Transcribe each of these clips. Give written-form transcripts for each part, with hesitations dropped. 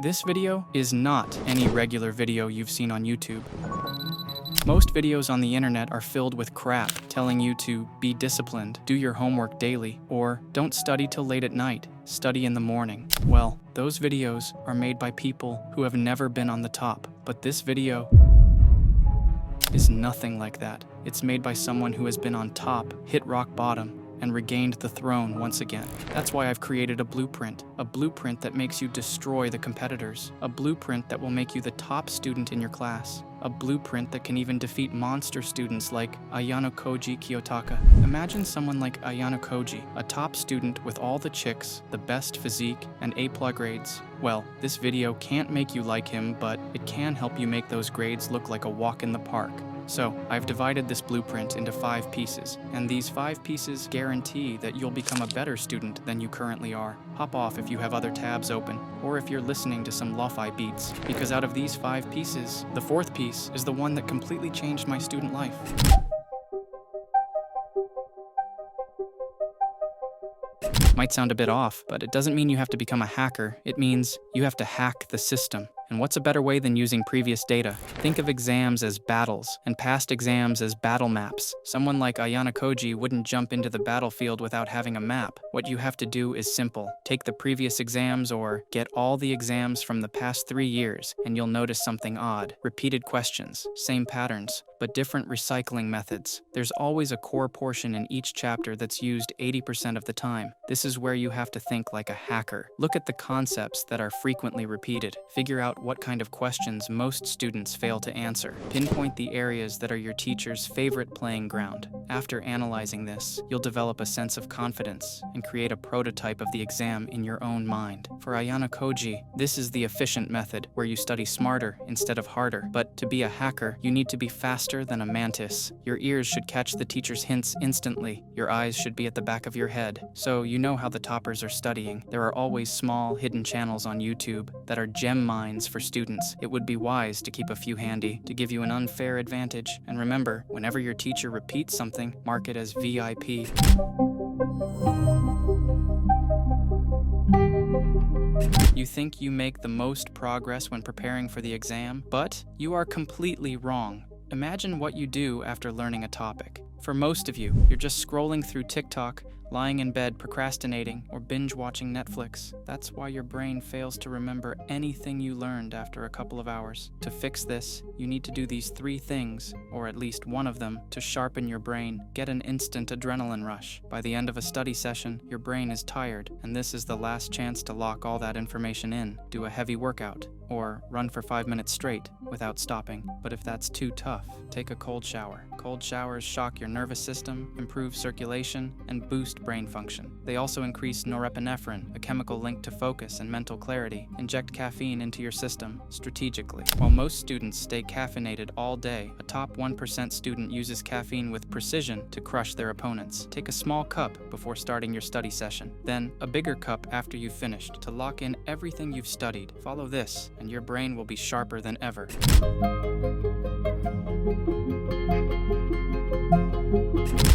This video is not any regular video you've seen on YouTube. Most videos on the internet are filled with crap telling you to be disciplined, do your homework daily, or don't study till late at night, study in the morning. Well, those videos are made by people who have never been on the top, but this video is nothing like that. It's made by someone who has been on top, hit rock bottom, and regained the throne once again. That's why I've created a blueprint that makes you destroy the competitors, a blueprint that will make you the top student in your class, a blueprint that can even defeat monster students like Ayanokoji Kiyotaka. Imagine someone like Ayanokoji, a top student with all the chicks, the best physique, and A+ grades. Well, this video can't make you like him, but it can help you make those grades look like a walk in the park. So, I've divided this blueprint into 5 pieces, and these 5 pieces guarantee that you'll become a better student than you currently are. Hop off if you have other tabs open, or if you're listening to some lo-fi beats, because out of these 5 pieces, the 4th piece is the one that completely changed my student life. Might sound a bit off, but it doesn't mean you have to become a hacker. It means you have to hack the system. And what's a better way than using previous data? Think of exams as battles, and past exams as battle maps. Someone like Ayanokoji wouldn't jump into the battlefield without having a map. What you have to do is simple. Take the previous exams or get all the exams from the past 3 years, and you'll notice something odd. Repeated questions, same patterns, but different recycling methods. There's always a core portion in each chapter that's used 80% of the time. This is where you have to think like a hacker. Look at the concepts that are frequently repeated. Figure out what kind of questions most students fail to answer. Pinpoint the areas that are your teacher's favorite playing ground. After analyzing this, you'll develop a sense of confidence and create a prototype of the exam in your own mind. For Ayanokoji, this is the efficient method where you study smarter instead of harder. But to be a hacker, you need to be faster than a mantis. Your ears should catch the teacher's hints instantly. Your eyes should be at the back of your head. So you know how the toppers are studying. There are always small, hidden channels on YouTube that are gem mines for students. It would be wise to keep a few handy to give you an unfair advantage. And remember, whenever your teacher repeats something, mark it as VIP. You think you make the most progress when preparing for the exam, but you are completely wrong. Imagine what you do after learning a topic. For most of you, you're just scrolling through TikTok, lying in bed procrastinating, or binge-watching Netflix. That's why your brain fails to remember anything you learned after a couple of hours. To fix this, you need to do these 3 things, or at least one of them, to sharpen your brain. Get an instant adrenaline rush. By the end of a study session, your brain is tired, and this is the last chance to lock all that information in. Do a heavy workout, or run for 5 minutes straight without stopping. But if that's too tough, take a cold shower. Cold showers shock your nervous system, improve circulation, and boost brain function. They also increase norepinephrine, a chemical linked to focus and mental clarity. Inject caffeine into your system strategically. While most students stay caffeinated all day, a top 1% student uses caffeine with precision to crush their opponents. Take a small cup before starting your study session, then a bigger cup after you've finished to lock in everything you've studied. Follow this, and your brain will be sharper than ever.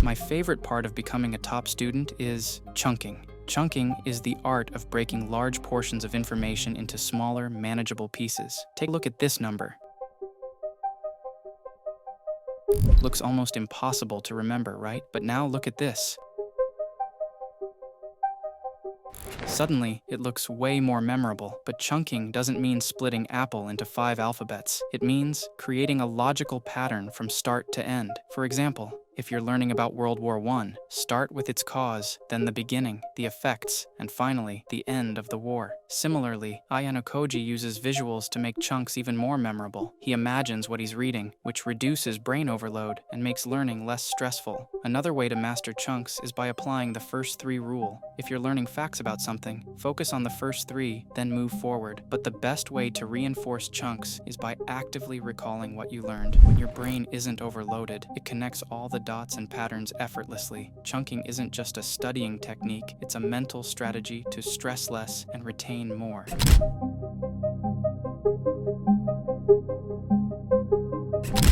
My favorite part of becoming a top student is chunking. Chunking is the art of breaking large portions of information into smaller, manageable pieces. Take a look at this number. Looks almost impossible to remember, right? But now look at this. Suddenly, it looks way more memorable, but chunking doesn't mean splitting Apple into 5 alphabets. It means creating a logical pattern from start to end. For example, if you're learning about World War I, start with its cause, then the beginning, the effects, and finally, the end of the war. Similarly, Ayanokoji uses visuals to make chunks even more memorable. He imagines what he's reading, which reduces brain overload and makes learning less stressful. Another way to master chunks is by applying the first 3 rule. If you're learning facts about something, focus on the first 3, then move forward. But the best way to reinforce chunks is by actively recalling what you learned. When your brain isn't overloaded, it connects all the dots and patterns effortlessly. Chunking isn't just a studying technique, it's a mental strategy to stress less and retain more.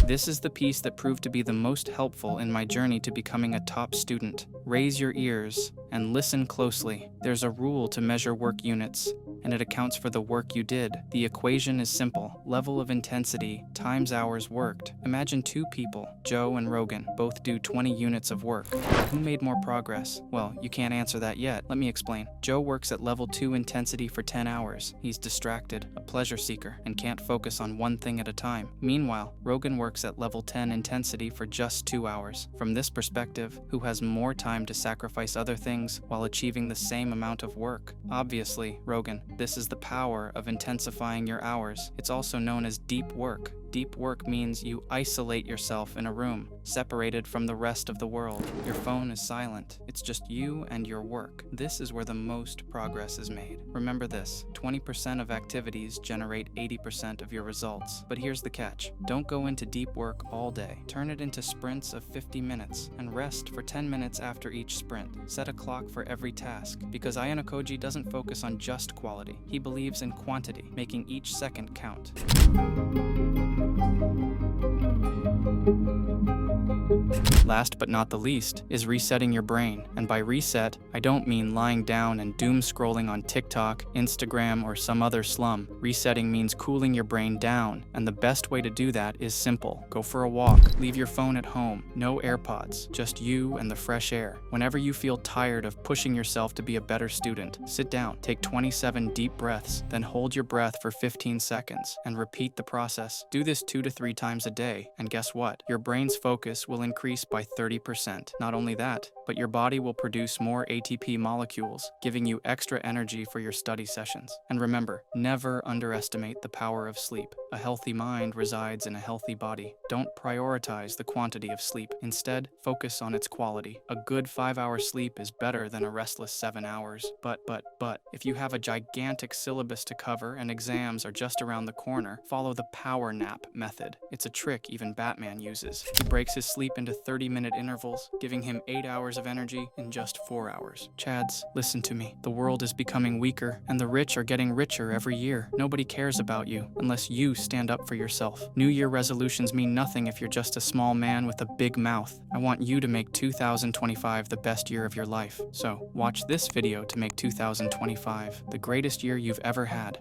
This is the piece that proved to be the most helpful in my journey to becoming a top student. Raise your ears and listen closely. There's a rule to measure work units, and it accounts for the work you did. The equation is simple: level of intensity times hours worked. Imagine two people, Joe and Rogan, both do 20 units of work. Who made more progress? Well, you can't answer that yet. Let me explain. Joe works at level 2 intensity for 10 hours. He's distracted, a pleasure seeker, and can't focus on one thing at a time. Meanwhile, Rogan works at level 10 intensity for just 2 hours. From this perspective, who has more time to sacrifice other things while achieving the same amount of work? Obviously, Rogan. This is the power of intensifying your hours. It's also known as deep work. Deep work means you isolate yourself in a room, separated from the rest of the world. Your phone is silent. It's just you and your work. This is where the most progress is made. Remember this: 20% of activities generate 80% of your results. But here's the catch. Don't go into deep work all day. Turn it into sprints of 50 minutes and rest for 10 minutes after each sprint. Set a clock for every task, because Ayanokoji doesn't focus on just quality. He believes in quantity, making each second count. Last but not the least is resetting your brain. And by reset, I don't mean lying down and doom scrolling on TikTok, Instagram, or some other slum. Resetting means cooling your brain down, and the best way to do that is simple. Go for a walk. Leave your phone at home. No AirPods, just you and the fresh air. Whenever you feel tired of pushing yourself to be a better student, sit down, take 27 deep breaths, then hold your breath for 15 seconds, and repeat the process. Do this 2 to 3 times a day, and guess what? Your brain's focus will increase by 30%. Not only that, but your body will produce more ATP molecules, giving you extra energy for your study sessions. And remember, never underestimate the power of sleep. A healthy mind resides in a healthy body. Don't prioritize the quantity of sleep. Instead, focus on its quality. A good 5-hour sleep is better than a restless 7 hours. But, if you have a gigantic syllabus to cover and exams are just around the corner, follow the power nap method. It's a trick even Batman uses. He breaks his sleep into 30-minute intervals, giving him 8 hours of energy in just 4 hours. Chads, listen to me. The world is becoming weaker, and the rich are getting richer every year. Nobody cares about you unless you stand up for yourself. New Year resolutions mean nothing if you're just a small man with a big mouth. I want you to make 2025 the best year of your life. So, watch this video to make 2025 the greatest year you've ever had.